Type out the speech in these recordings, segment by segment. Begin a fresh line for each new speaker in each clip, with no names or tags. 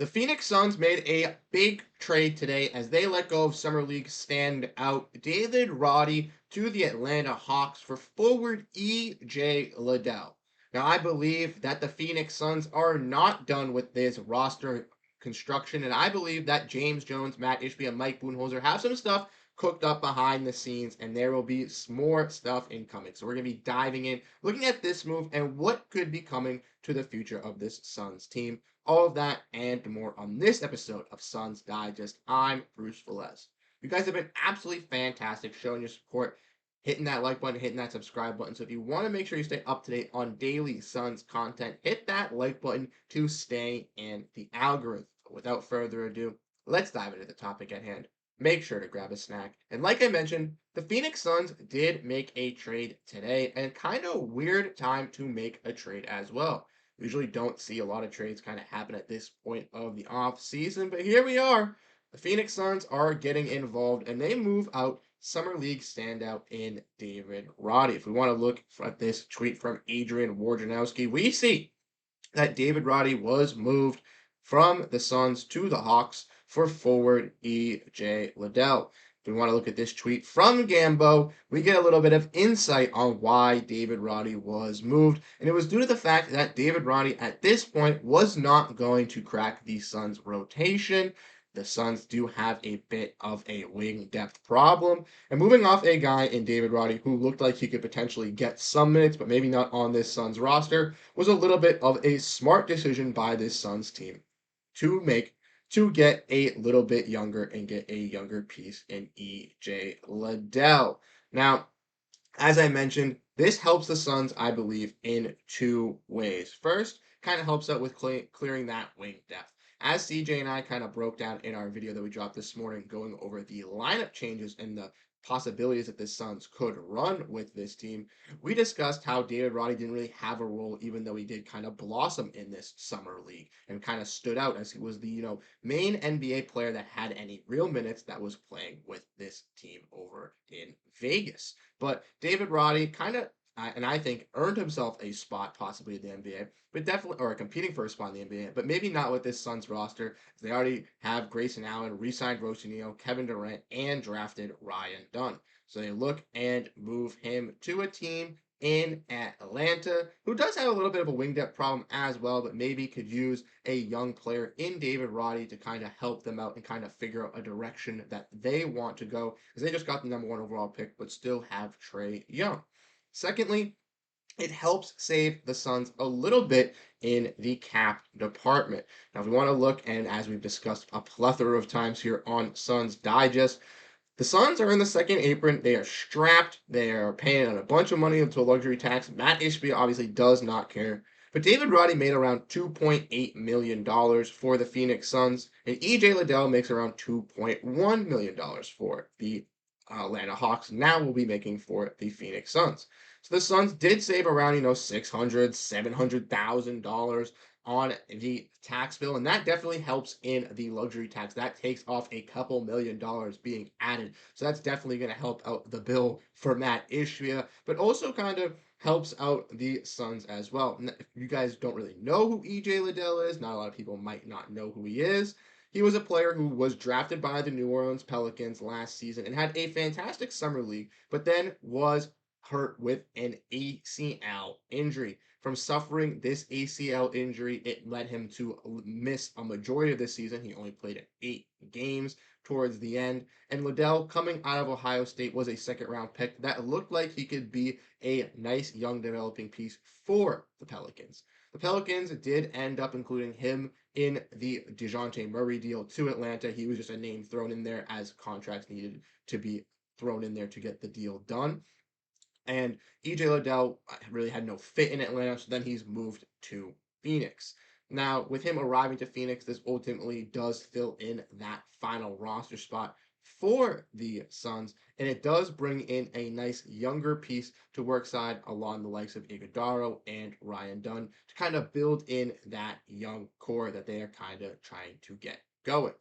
The Phoenix Suns made a big trade today as they let go of Summer League standout David Roddy to the Atlanta Hawks for forward E.J. Liddell. Now, I believe that the Phoenix Suns are not done with this roster construction, and I believe that James Jones, Matt Ishbia, and Mike Budenholzer have some stuff cooked up behind the scenes, and there will be more stuff incoming. So we're going to be diving in, looking at this move and what could be coming to the future of this Suns team. All of that and more on this episode of Suns Digest. I'm Bruce Veliz. You guys have been absolutely fantastic showing your support, hitting that like button, hitting that subscribe button. So if you want to make sure you stay up to date on daily Suns content, hit that like button to stay in the algorithm. But without further ado, let's dive into the topic at hand. Make sure to grab a snack. And like I mentioned, the Phoenix Suns did make a trade today, and kind of weird time to make a trade as well. Usually don't see a lot of trades kind of happen at this point of the off season, but here we are. The Phoenix Suns are getting involved and they move out Summer League standout in David Roddy. If we want to look at this tweet from Adrian Wojnarowski, we see that David Roddy was moved from the Suns to the Hawks for forward E.J. Liddell. If we want to look at this tweet from Gambo, we get a little bit of insight on why David Roddy was moved. And it was due to the fact that David Roddy at this point was not going to crack the Suns' rotation. The Suns do have a bit of a wing depth problem. And moving off a guy in David Roddy who looked like he could potentially get some minutes, but maybe not on this Suns roster, was a little bit of a smart decision by this Suns team to make to get a little bit younger and get a younger piece in E.J. Liddell. Now, as I mentioned, this helps the Suns, I believe, in two ways. First, kind of helps out with clearing that wing depth. As CJ and I kind of broke down in our video that we dropped this morning, going over the lineup changes and the possibilities that the Suns could run with this team, we discussed how David Roddy didn't really have a role, even though he did kind of blossom in this summer league and kind of stood out as he was the main NBA player that had any real minutes that was playing with this team over in Vegas. But David Roddy kind of, and I think, earned himself a spot possibly in the NBA, but definitely, or competing for a spot in the NBA, but maybe not with this Suns roster. They already have Grayson Allen, re-signed Rocinio, Kevin Durant, and drafted Ryan Dunn. So they look and move him to a team in Atlanta, who does have a little bit of a wing depth problem as well, but maybe could use a young player in David Roddy to kind of help them out and kind of figure out a direction that they want to go, because they just got the number one overall pick, but still have Trae Young. Secondly, it helps save the Suns a little bit in the cap department. Now, if we want to look, and as we've discussed a plethora of times here on Suns Digest, the Suns are in the second apron. They are strapped. They are paying a bunch of money into a luxury tax. Matt Ishbia obviously does not care. But David Roddy made around $2.8 million for the Phoenix Suns, and EJ Liddell makes around $2.1 million for the Atlanta Hawks. Now will be making for the Phoenix Suns. So the Suns did save around, $600,000, $700,000 on the tax bill, and that definitely helps in the luxury tax. That takes off a couple $1,000,000 being added. So that's definitely going to help out the bill for Matt Ishbia, but also kind of helps out the Suns as well. If you guys don't really know who EJ Liddell is, not a lot of people might not know who he is. He was a player who was drafted by the New Orleans Pelicans last season and had a fantastic summer league, but then was hurt with an ACL injury. From suffering this ACL injury, it led him to miss a majority of the season. He only played 8 games towards the end. And Liddell, coming out of Ohio State, was a second round pick that looked like he could be a nice young developing piece for the Pelicans. The Pelicans did end up including him in the DeJounte Murray deal to Atlanta. He was just a name thrown in there as contracts needed to be thrown in there to get the deal done. And EJ Liddell really had no fit in Atlanta, so then he's moved to Phoenix. Now, with him arriving to Phoenix, this ultimately does fill in that final roster spot for the Suns, and it does bring in a nice younger piece to work side along the likes of Iguodala and Ryan Dunn to kind of build in that young core that they are kind of trying to get going.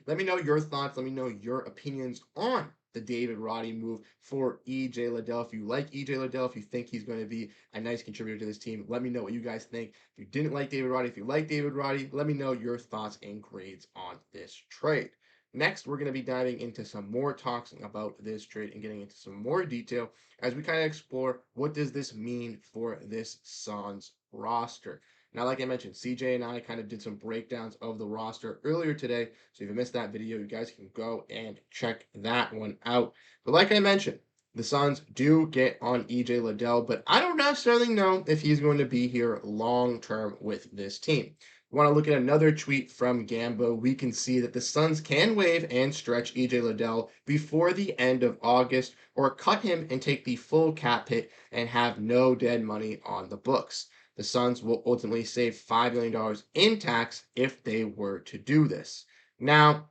Let me know your thoughts. Let me know your opinions on the David Roddy move for EJ Liddell. If you like EJ Liddell, if you think he's going to be a nice contributor to this team, let me know what you guys think. If you didn't like David Roddy, if you like David Roddy, let me know your thoughts and grades on this trade. Next, we're going to be diving into some more talks about this trade and getting into some more detail as we kind of explore what does this mean for this Suns roster. Now, like I mentioned, CJ and I kind of did some breakdowns of the roster earlier today. So if you missed that video, you guys can go and check that one out. But like I mentioned, the Suns do get on EJ Liddell, but I don't necessarily know if he's going to be here long term with this team. Want to look at another tweet from Gambo, we can see that the Suns can waive and stretch EJ Liddell before the end of August or cut him and take the full cap hit and have no dead money on the books. The Suns will ultimately save $5 million in tax if they were to do this. Now,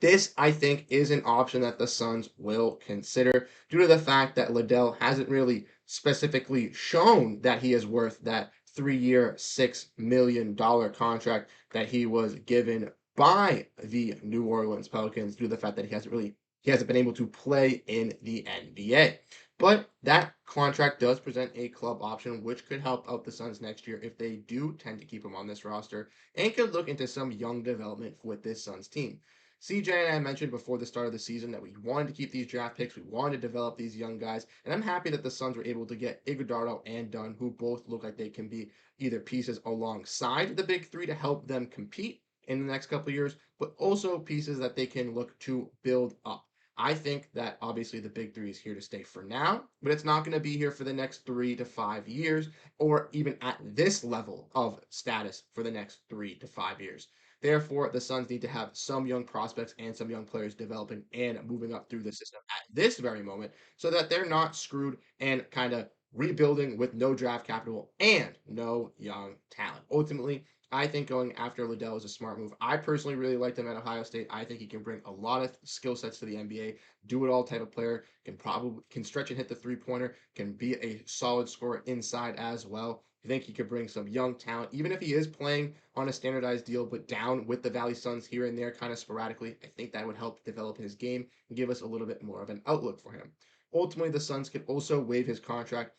this, I think, is an option that the Suns will consider due to the fact that Liddell hasn't really specifically shown that he is worth that 3 year, $6 million contract that he was given by the New Orleans Pelicans due to the fact that he hasn't been able to play in the NBA. But that contract does present a club option, which could help out the Suns next year if they do tend to keep him on this roster and could look into some young development with this Suns team. CJ and I mentioned before the start of the season that we wanted to keep these draft picks. We wanted to develop these young guys. And I'm happy that the Suns were able to get Iguodala and Dunn, who both look like they can be either pieces alongside the big three to help them compete in the next couple of years, but also pieces that they can look to build up. I think that obviously the big three is here to stay for now, but it's not going to be here for the next 3 to 5 years, or even at this level of status for the next 3 to 5 years. Therefore, the Suns need to have some young prospects and some young players developing and moving up through the system at this very moment so that they're not screwed and kind of rebuilding with no draft capital and no young talent. Ultimately, I think going after Liddell is a smart move. I personally really liked him at Ohio State. I think he can bring a lot of skill sets to the NBA. Do it all type of player, can stretch and hit the 3 pointer, can be a solid scorer inside as well. I think he could bring some young talent, even if he is playing on a standardized deal, but down with the Valley Suns here and there, kind of sporadically. I think that would help develop his game and give us a little bit more of an outlook for him. Ultimately, the Suns could also waive his contract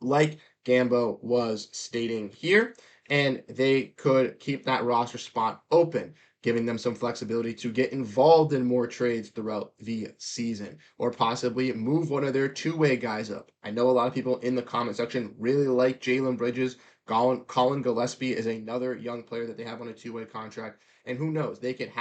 like Gambo was stating here, and they could keep that roster spot open, giving them some flexibility to get involved in more trades throughout the season, or possibly move one of their two-way guys up. I know a lot of people in the comment section really like Jalen Bridges. Colin Gillespie is another young player that they have on a two-way contract, and who knows, they could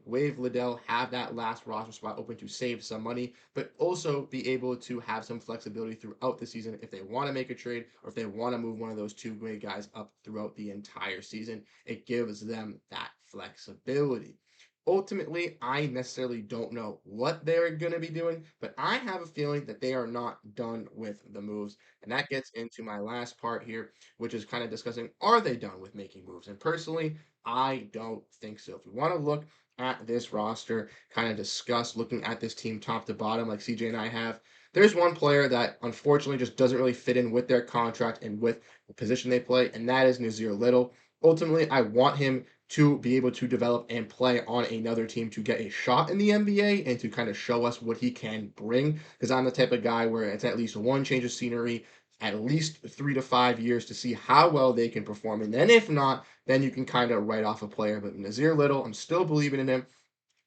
waive Liddell, have that last roster spot open to save some money, but also be able to have some flexibility throughout the season if they want to make a trade or if they want to move one of those two-way guys up throughout the entire season. It gives them that flexibility. Ultimately, I necessarily don't know what they're going to be doing, but I have a feeling that they are not done with the moves. And that gets into my last part here, which is kind of discussing, are they done with making moves? And personally, I don't think so. If we want to look at this roster, kind of discuss looking at this team top to bottom, like CJ and I have, there's one player that unfortunately just doesn't really fit in with their contract and with the position they play, and that is Nazir Little. Ultimately, I want him to be able to develop and play on another team to get a shot in the NBA and to kind of show us what he can bring. Because I'm the type of guy where it's at least one change of scenery, at least 3 to 5 years to see how well they can perform. And then if not, then you can kind of write off a player. But Nazir Little, I'm still believing in him,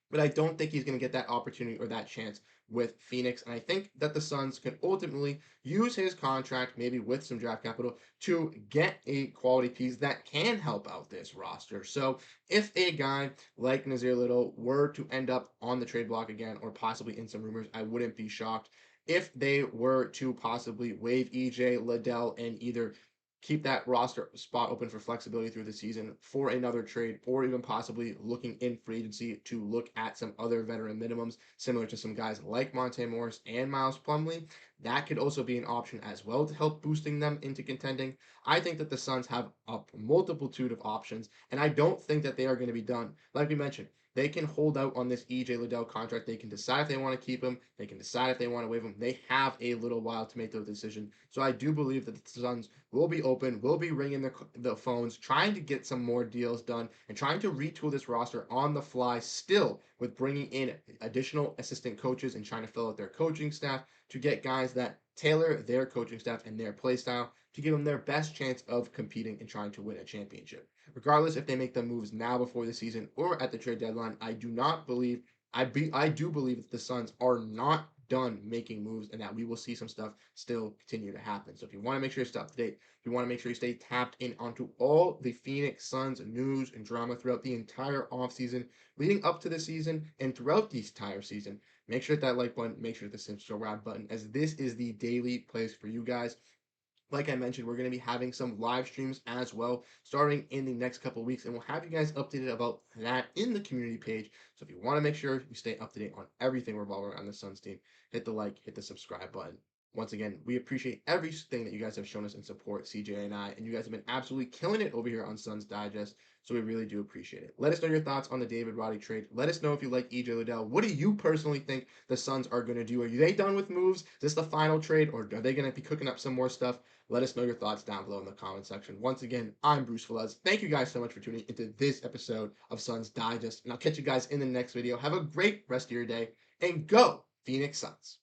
but I don't think he's going to get that opportunity or that chance with Phoenix. And I think that the Suns can ultimately use his contract, maybe with some draft capital, to get a quality piece that can help out this roster. So if a guy like Nazir Little were to end up on the trade block again, or possibly in some rumors, I wouldn't be shocked if they were to possibly waive EJ Liddell and either keep that roster spot open for flexibility through the season for another trade, or even possibly looking in free agency to look at some other veteran minimums, similar to some guys like Monte Morris and Miles Plumlee. That could also be an option as well to help boosting them into contending. I think that the Suns have a multitude of options, and I don't think that they are going to be done. Like we mentioned, They can hold out on this EJ Liddell contract. They can decide if they want to keep him. They can decide if they want to waive him. They have a little while to make those decisions. So I do believe that the Suns will be open, will be ringing the phones, trying to get some more deals done, and trying to retool this roster on the fly, still with bringing in additional assistant coaches and trying to fill out their coaching staff to get guys that tailor their coaching staff and their play style to give them their best chance of competing and trying to win a championship. Regardless if they make the moves now before the season or at the trade deadline, I do not believe I do believe that the Suns are not done making moves and that we will see some stuff still continue to happen. So if you want to make sure you stay up to date, if you want to make sure you stay tapped in onto all the Phoenix Suns news and drama throughout the entire offseason, leading up to the season and throughout the entire season, make sure that like button, make sure the subscribe button, as this is the daily place for you guys. Like I mentioned, we're going to be having some live streams as well starting in the next couple of weeks, and we'll have you guys updated about that in the community page. So if you want to make sure you stay up to date on everything revolving around the Suns team, hit the like, hit the subscribe button. Once again, we appreciate everything that you guys have shown us in support, CJ and I, and you guys have been absolutely killing it over here on Suns Digest. So we really do appreciate it. Let us know your thoughts on the David Roddy trade. Let us know if you like EJ Liddell. What do you personally think the Suns are going to do? Are they done with moves? Is this the final trade, or are they going to be cooking up some more stuff? Let us know your thoughts down below in the comment section. Once again, I'm Bruce Veliz. Thank you guys so much for tuning into this episode of Suns Digest, and I'll catch you guys in the next video. Have a great rest of your day, and go Phoenix Suns.